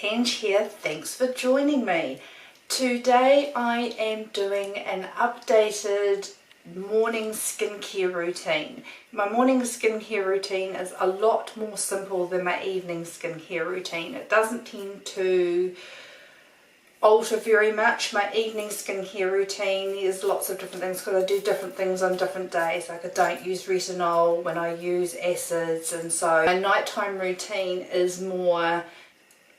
Ange here, thanks for joining me. Today I am doing an updated morning skincare routine. My morning skincare routine is a lot more simple than my evening skincare routine. It doesn't tend to alter very much. My evening skincare routine, there's lots of different things because I do different things on different days. Like I don't use retinol when I use acids, and so my nighttime routine is more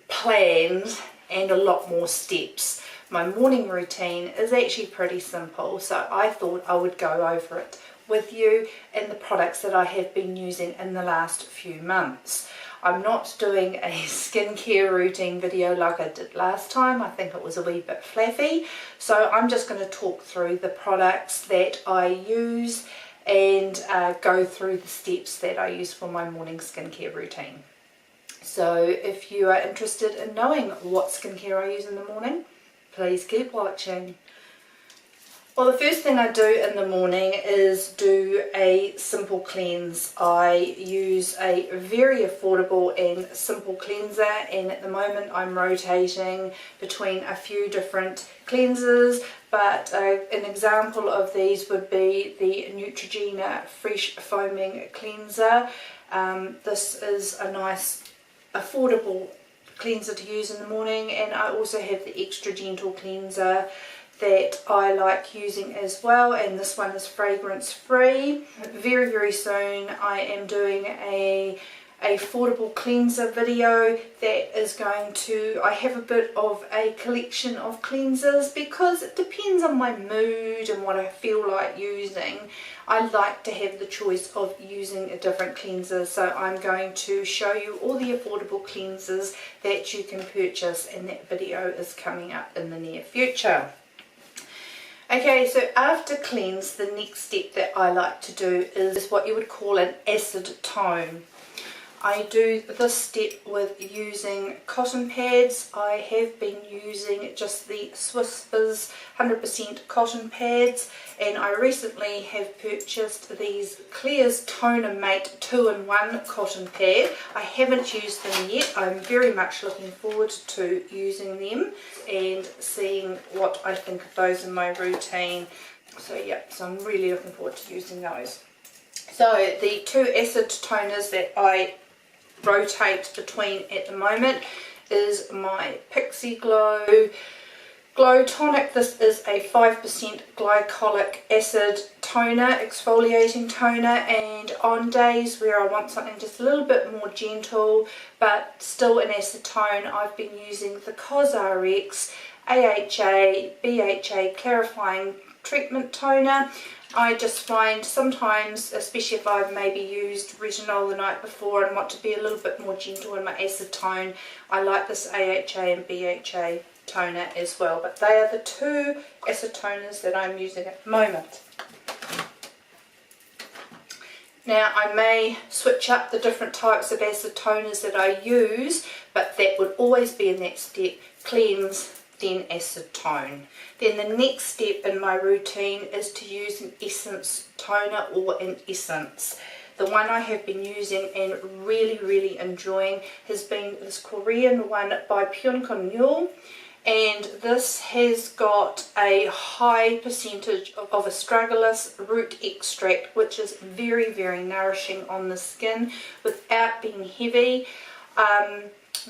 planned and a lot more steps. My morning routine is actually pretty simple, so I thought I would go over it with you and the products that I have been using in the last few months. I'm not doing a skincare routine video like I did last time. I think it was a wee bit fluffy. So I'm just going to talk through the products that I use and go through the steps that I use for my morning skincare routine. So if you are interested in knowing what skincare I use in the morning, please keep watching. Well, the first thing I do in the morning is do a simple cleanse. I use a very affordable and simple cleanser, and at the moment I'm rotating between a few different cleansers, but an example of these would be the Neutrogena Fresh Foaming Cleanser. This is a nice affordable cleanser to use in the morning, and I also have the Extra Gentle cleanser that I like using as well, and this one is fragrance free. Very soon I am doing a affordable cleanser video that is going to, I have a bit of a collection of cleansers because it depends on my mood and what I feel like using. I like to have the choice of using a different cleanser, so I'm going to show you all the affordable cleansers that you can purchase, and that video is coming up in the near future. Okay, so after cleanse, the next step that I like to do is what you would call an acid tone. I do this step with using cotton pads. I have been using just the Swiss Fizz 100% cotton pads, and I recently have purchased these Clear's Toner Mate 2-in-1 cotton pad. I haven't used them yet. I'm very much looking forward to using them and seeing what I think of those in my routine. So yeah, so I'm really looking forward to using those. So the two acid toners that I rotate between at the moment is my Pixi Glow Tonic. This is a 5% glycolic acid toner, exfoliating toner, and on days where I want something just a little bit more gentle but still an acid tone, I've been using the COSRX AHA BHA clarifying treatment toner. I just find sometimes, especially if I've maybe used retinol the night before and want to be a little bit more gentle in my acid tone, I like this AHA and BHA toner as well. But they are the two acid toners that I'm using at the moment. Now I may switch up the different types of acid toners that I use, but that would always be in that step: cleanse, then acid tone. Then the next step in my routine is to use an essence toner or an essence. The one I have been using and really enjoying has been this Korean one by Pyunkang, and this has got a high percentage of astragalus root extract, which is very nourishing on the skin without being heavy.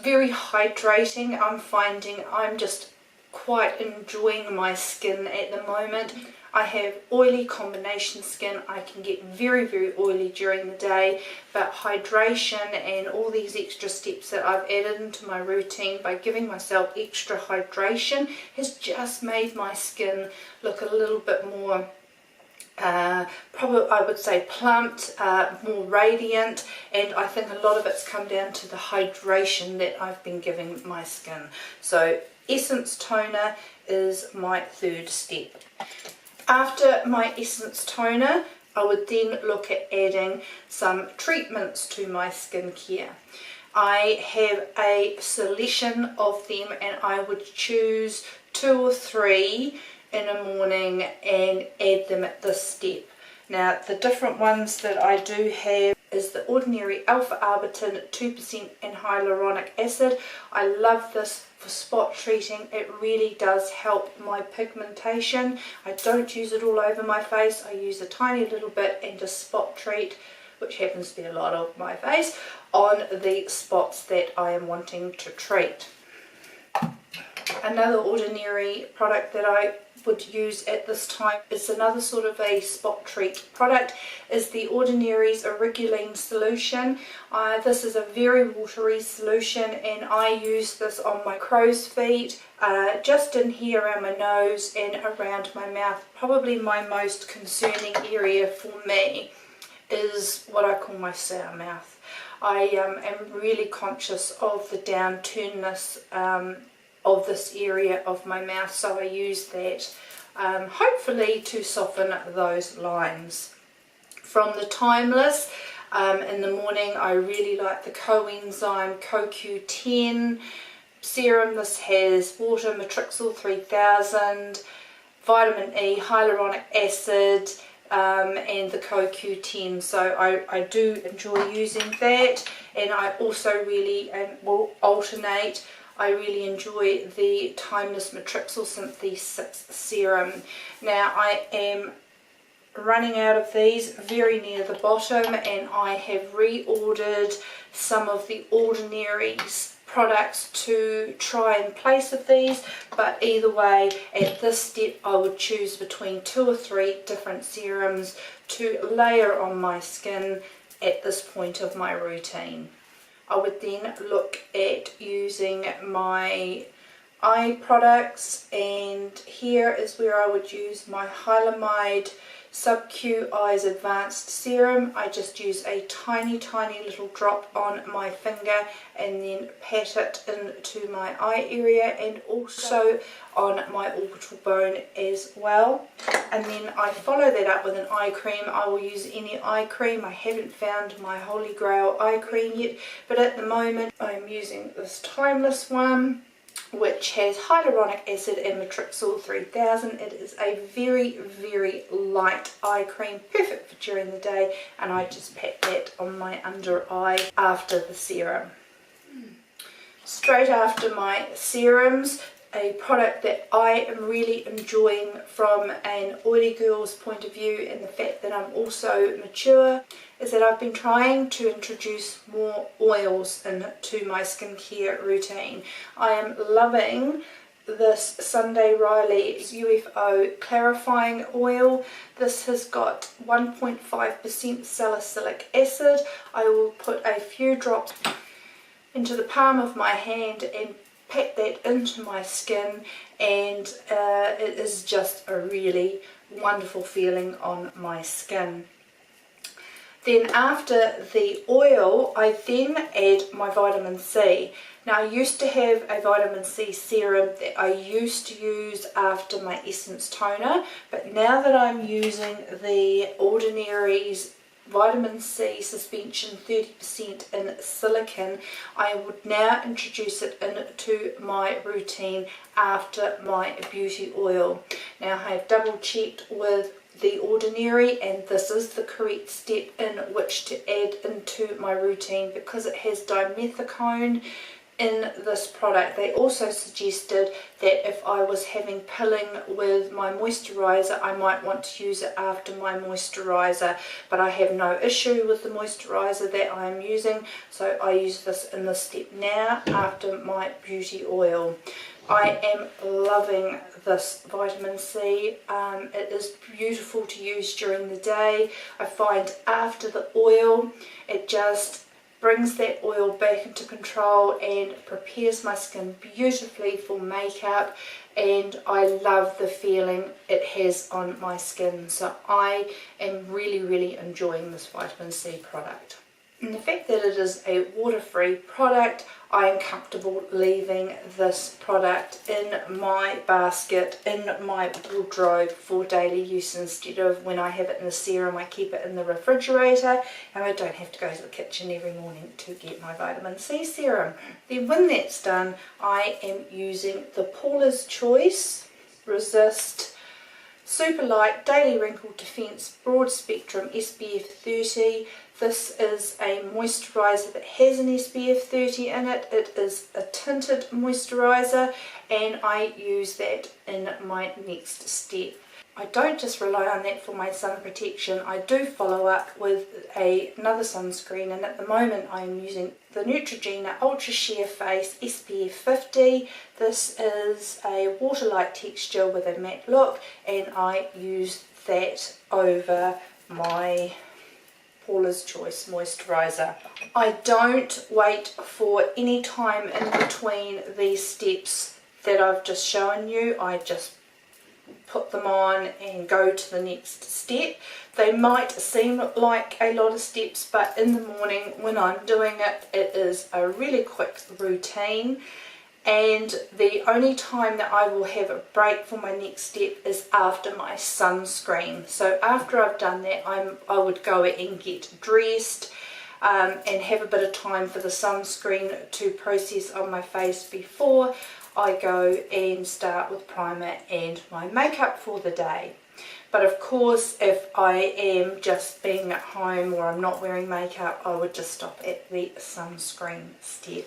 Very hydrating. I'm finding I'm just quite enjoying my skin at the moment. I have oily combination skin. I can get very oily during the day, but hydration and all these extra steps that I've added into my routine by giving myself extra hydration has just made my skin look a little bit more probably I would say plumped, more radiant, and I think a lot of it's come down to the hydration that I've been giving my skin. So essence toner is my third step. After my essence toner, I would then look at adding some treatments to my skincare. I have a selection of them, and I would choose 2 or 3 in the morning and add them at this step. Now the different ones that I do have is the Ordinary Alpha Arbutin 2% and hyaluronic acid. I love this for spot treating. It really does help my pigmentation. I don't use it all over my face. I use a tiny little bit and just spot treat, which happens to be a lot of my face, on the spots that I am wanting to treat. Another Ordinary product that I would use at this time is another sort of a spot treat product, is the Ordinary's Auriculine solution. This is a very watery solution, and I use this on my crow's feet, just in here around my nose and around my mouth. Probably my most concerning area for me is what I call my sour mouth. I am really conscious of the downturnedness of this area of my mouth, so I use that hopefully to soften those lines. From the Timeless, in the morning I really like the coenzyme CoQ10 serum. This has water, matrixyl 3000, vitamin E, hyaluronic acid, and the CoQ10, so I do enjoy using that. And I also really will alternate. I really enjoy the Timeless Matrixyl Synthesis Serum. Now I am running out of these very near the bottom, and I have reordered some of the Ordinary's products to try in place of these, but either way, at this step I would choose between 2 or 3 different serums to layer on my skin at this point of my routine. I would then look at using my eye products, and here is where I would use my Hylamide SubQ Eyes Advanced Serum. I just use a tiny little drop on my finger and then pat it into my eye area and also on my orbital bone as well. And then I follow that up with an eye cream. I will use any eye cream. I haven't found my holy grail eye cream yet, but at the moment I'm using this Timeless one, which has hyaluronic acid and matrixyl 3000. It is a very light eye cream, perfect for during the day, and I just pat that on my under eye after the serum. Straight after my serums, a product that I am really enjoying from an oily girl's point of view, and the fact that I'm also mature, is that I've been trying to introduce more oils into my skincare routine. I am loving this Sunday Riley UFO clarifying oil. This has got 1.5% salicylic acid. I will put a few drops into the palm of my hand and pat that into my skin, and it is just a really wonderful feeling on my skin. Then after the oil, I then add my vitamin C. Now I used to have a vitamin C serum that I used to use after my Essence toner, but now that I'm using the Ordinary's vitamin C suspension 30% in silicone, I would now introduce it into my routine after my beauty oil. Now I have double checked with the Ordinary, and this is the correct step in which to add into my routine because it has dimethicone in this product. They also suggested that if I was having pilling with my moisturiser, I might want to use it after my moisturiser, but I have no issue with the moisturiser that I am using, so I use this in this step now after my beauty oil. I am loving this vitamin C. It is beautiful to use during the day. I find after the oil, it just brings that oil back into control and prepares my skin beautifully for makeup, and I love the feeling it has on my skin. So I am really enjoying this vitamin C product. And the fact that it is a water-free product, I am comfortable leaving this product in my basket, in my wardrobe for daily use, instead of when I have it in the serum I keep it in the refrigerator and I don't have to go to the kitchen every morning to get my vitamin C serum. Then when that's done, I am using the Paula's Choice Resist Super Light Daily Wrinkle Defense Broad Spectrum SPF 30. This is a moisturiser that has an SPF 30 in it. It is a tinted moisturiser, and I use that in my next step. I don't just rely on that for my sun protection. I do follow up with another sunscreen, and at the moment I am using the Neutrogena Ultra Sheer Face SPF 50. This is a water-like texture with a matte look, and I use that over my Paula's Choice moisturiser. I don't wait for any time in between these steps that I've just shown you. I just put them on and go to the next step. They might seem like a lot of steps, but in the morning when I'm doing it, it is a really quick routine, and the only time that I will have a break for my next step is after my sunscreen. So after I've done that, I would go and get dressed and have a bit of time for the sunscreen to process on my face before I go and start with primer and my makeup for the day. But of course, if I am just being at home or I'm not wearing makeup, I would just stop at the sunscreen step.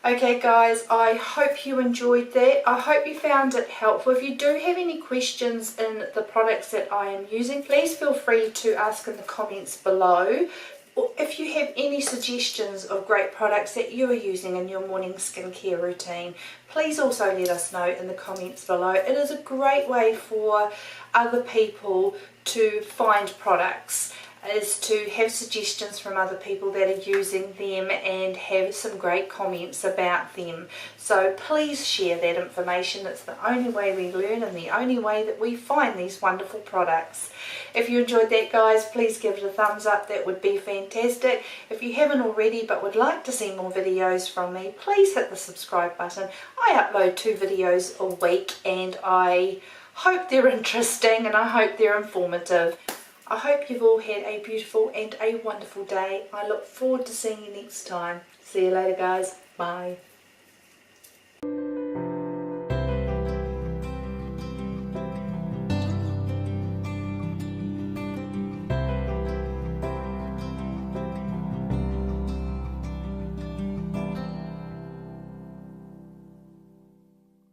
Okay guys, I hope you enjoyed that. I hope you found it helpful. If you do have any questions in the products that I am using, please feel free to ask in the comments below. Or if you have any suggestions of great products that you are using in your morning skincare routine, please also let us know in the comments below. It is a great way for other people to find products, is to have suggestions from other people that are using them and have some great comments about them. So please share that information. It's the only way we learn and the only way that we find these wonderful products. If you enjoyed that guys, please give it a thumbs up. That would be fantastic. If you haven't already but would like to see more videos from me, please hit the subscribe button. I upload 2 videos a week, and I hope they're interesting and I hope they're informative. I hope you've all had a beautiful and a wonderful day. I look forward to seeing you next time. See you later guys. Bye.